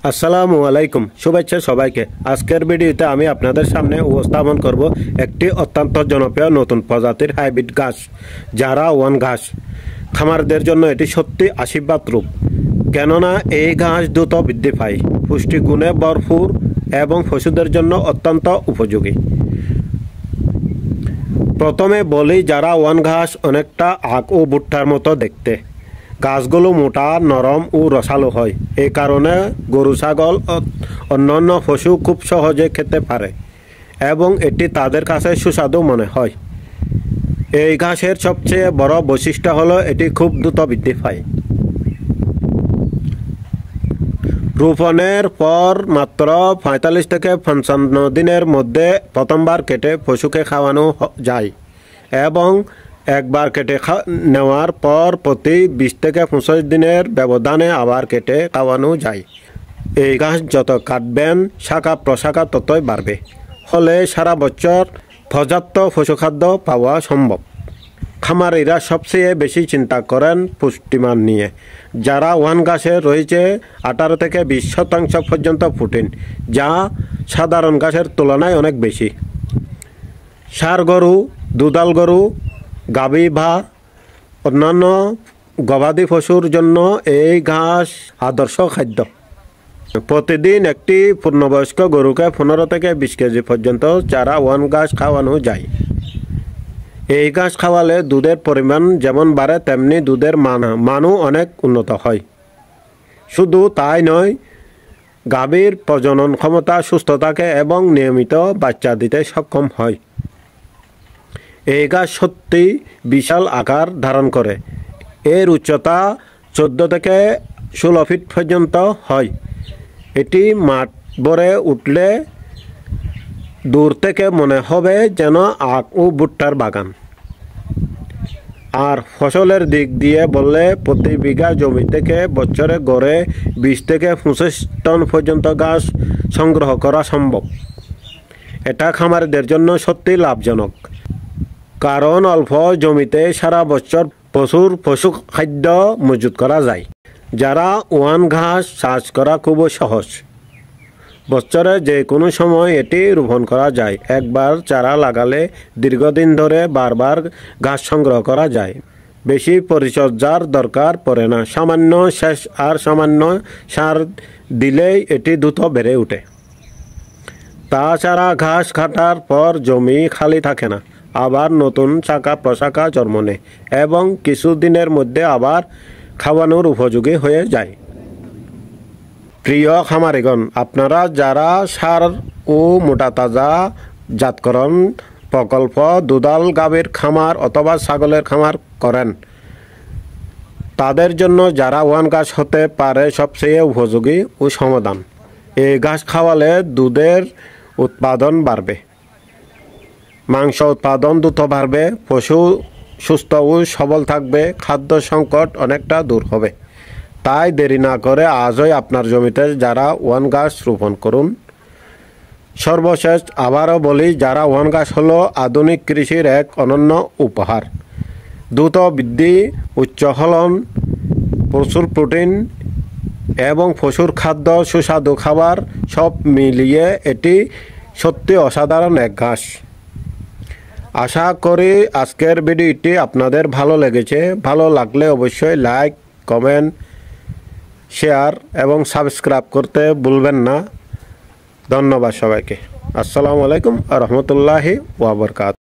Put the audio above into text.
আসসালামু আলাইকুম, শুভেচ্ছা সবাইকে। আজকের ভিডিওতে আমি আপনাদের সামনে উপস্থাপন করব একটি অত্যন্ত জনপ্রিয় নতুন প্রজাতির হাইব্রিড ঘাস, যারা ওয়ান ঘাস। খামারদের জন্য এটি সত্যি আশীর্বাদ রূপ, কেননা এই ঘাস দ্রুত বৃদ্ধি পায়, পুষ্টিগুণে ভরপুর এবং পশুদের জন্য অত্যন্ত উপযোগী। প্রথমে বলি, যারা ওয়ান ঘাস অনেকটা আখ ও ভুট্টার মতো দেখতে। ঘাসগুলো মোটা, নরম ও রসালো হয়। এই কারণে গরু, ছাগল ও অন্যান্য পশু খুব সহজে খেতে পারে এবং এটি তাদের কাছে সুস্বাদু মনে হয়। এই ঘাসের সবচেয়ে বড় বৈশিষ্ট্য হলো এটি খুব দ্রুত বৃদ্ধি পায়। রোপণের পর মাত্র ৪৫ থেকে ৫৫ দিনের মধ্যে প্রথমবার কেটে পশুকে খাওয়ানো যায় এবং একবার কেটে নেওয়ার পর প্রতি ২০ থেকে ২৫ দিনের ব্যবধানে আবার কেটে খাওয়ানো যায়। এই ঘাস যত কাটবেন, শাখা প্রশাখা ততই বাড়বে, ফলে সারা বছর পর্যাপ্ত পশুখাদ্য পাওয়া সম্ভব। খামারিরা সবচেয়ে বেশি চিন্তা করেন পুষ্টিমান নিয়ে। যারা ওয়ান ঘাসে রয়েছে ১৮ থেকে ২০% পর্যন্ত প্রোটিন, যা সাধারণ ঘাসের তুলনায় অনেক বেশি। ষাঁড় গরু, দুধাল গরু, গাভী বা অন্যান্য গবাদি পশুর জন্য এই ঘাস আদর্শ খাদ্য। প্রতিদিন একটি পূর্ণবয়স্ক গরুকে ১৫ থেকে ২০ কেজি পর্যন্ত চারা ওয়ান ঘাস খাওয়ানো যায়। এই ঘাস খাওয়ালে দুধের পরিমাণ যেমন বাড়ে, তেমনি দুধের মানও অনেক উন্নত হয়। শুধু তাই নয়, গাভীর প্রজনন ক্ষমতা সুস্থ থাকে এবং নিয়মিত বাচ্চা দিতে সক্ষম হয়। এই ঘাস সত্যি বিশাল আকার ধারণ করে। এর উচ্চতা ১৪ থেকে ১৬ ফিট পর্যন্ত হয়। এটি মাঠ ভরে উঠলে দূর থেকে মনে হবে যেন আখ ও ভুট্টার বাগান। আর ফসলের দিক দিয়ে বললে, প্রতি বিঘা জমি থেকে বছরে গড়ে ২০ থেকে ২৫ টন পর্যন্ত ঘাস সংগ্রহ করা সম্ভব। এটা খামারিদের জন্য সত্যি লাভজনক, কারণ অল্প জমিতে সারা বছর প্রচুর পশু খাদ্য মজুত করা যায়। যারা ওয়ান ঘাস চাষ করা খুব সহজ। বছরে যে কোনো সময় এটি রোপণ করা যায়। একবার চারা লাগালে দীর্ঘদিন ধরে বারবার ঘাস সংগ্রহ করা যায়। বেশি পরিচর্যার দরকার পড়ে না। সামান্য সেচ আর সামান্য সার দিলেই এটি দ্রুত বেড়ে ওঠে। তাছাড়া ঘাস কাটার পর জমি খালি থাকে না, আবার নতুন শাখা প্রশাখা জন্ম নেয় এবং কিছুদিনের মধ্যে আবার খাওয়ানোর উপযোগী হয়ে যায়। প্রিয় খামারিগণ, আপনারা যারা সার ও মোটা তাজা জাতকরণ প্রকল্প, দুধাল গাভীর খামার অথবা ছাগলের খামার করেন, তাদের জন্য যারা ওয়ান ঘাস হতে পারে সবচেয়ে উপযোগী ও সমাধান। এই ঘাস খাওয়ালে দুধের উৎপাদন বাড়বে, মাংস উৎপাদন দ্রুত বাড়বে, পশু সুস্থ ও সবল থাকবে, খাদ্য সংকট অনেকটা দূর হবে। তাই দেরি না করে আজই আপনার জমিতে যারা ওয়ান ঘাস রোপণ করুন। সর্বশেষ আবারও বলি, যারা ওয়ান ঘাস হলো আধুনিক কৃষির এক অনন্য উপহার। দ্রুত বৃদ্ধি, উচ্চ ফলন, প্রচুর প্রোটিন এবং পশুর খাদ্য, সুস্বাদু খাবার সব মিলিয়ে এটি সত্যি অসাধারণ এক ঘাস। আশা করি আজকের ভিডিওটি আপনাদের ভালো লেগেছে। ভালো লাগলে অবশ্যই লাইক, কমেন্ট, শেয়ার এবং সাবস্ক্রাইব করতে ভুলবেন না। ধন্যবাদ সবাইকে। আসসালামু আলাইকুম ওয়া রাহমাতুল্লাহি ওয়া বারাকাতুহু।